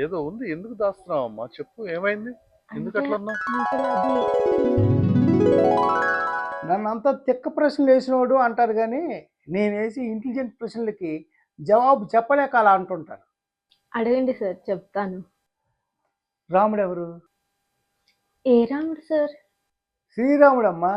ఏదో ఉంది, ఎందుకు దాస్తున్నావు అమ్మా? చెప్పు, ఏమైంది? ఎందుకు అంటే అట్లా ఉన్నావు? అంకుల్ అది నన్ను అంత తిక్క ప్రశ్నలు వేసినోడు అంటారు కానీ నేను వేసి ఇంటెలిజెంట్ ప్రశ్నలకి జవాబు చెప్పలేక అలా అంటుంటాను. అడగండి సార్ చెప్తాను. రాముడు ఎవరు? ఏ రాముడు సార్? శ్రీరాముడమ్మా.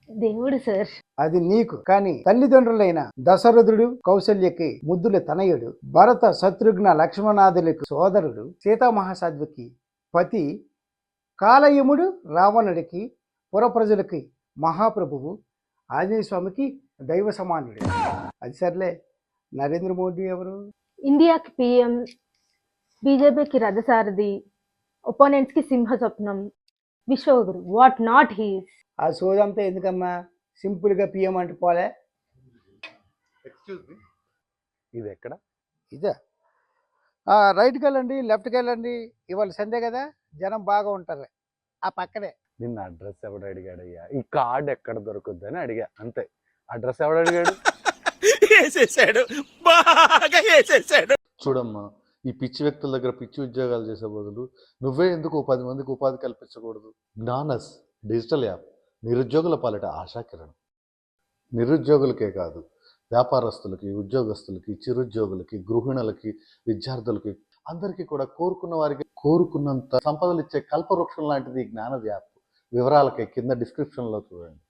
దేవుడు సార్. అది నీకు, కానీ తల్లిదండ్రులైన దశరథుడు కౌసల్యకి ముద్దుల తనయుడు, భరత శత్రుఘ్న లక్ష్మణాదులకు సోదరుడు, సీతామహాసాధ్వికి పతి, కాలయముడు రావణుడికి పురప్రజలకి మహాప్రభువు, ఆంజనేయ స్వామికి దైవ సమానుడు. అది సర్లే, నరేంద్ర మోడీ ఎవరు? ఇండియాకి పిఎం, బీజేపీకి రథసారథి, ఒపోనెంట్స్ కి సింహ స్వప్నం, విశ్వగురు, వాట్ నాట్ హీస్. ఆ సోదంతా ఎందుకమ్మా? సింపుల్గా పిఎం అంటే పోలే. ఎక్స్క్యూజ్ మీ, ఇది ఎక్కడ? ఇదే రైట్కి వెళ్ళండి, లెఫ్ట్కి వెళ్ళండి. ఇవాళ సండే కదా, జనం బాగా ఉంటారు. ఆ పక్కనే. నిన్న అడ్రస్ ఎవడు అడిగాడయ్యా? ఈ కార్డ్ ఎక్కడ దొరుకుద్ది అని అడిగా, అంతే. అడ్రస్ ఎవడు అడిగాడు? వేసేసాడు, బాగా వేసేసాడు. చూడమ్మా, ఈ పిచ్చి వ్యక్తుల దగ్గర పిచ్చి ఉద్యోగాలు చేసే బదులు నువ్వే ఎందుకు 10 మందికి ఉపాధి కల్పించకూడదు? జ్ఞానస్ డిజిటల్ యాప్ నిరుద్యోగుల పాలిట ఆశాకిరణం. నిరుద్యోగులకే కాదు, వ్యాపారస్తులకి, ఉద్యోగస్తులకి, చిరుద్యోగులకి, గృహిణులకి, విద్యార్థులకి, అందరికీ కూడా కోరుకున్న వారికి కోరుకున్నంత సంపదలు ఇచ్చే కల్పవృక్షం లాంటిది ఈ జ్ఞానద్ యాప్. వివరాలకి కింద డిస్క్రిప్షన్లో చూడండి.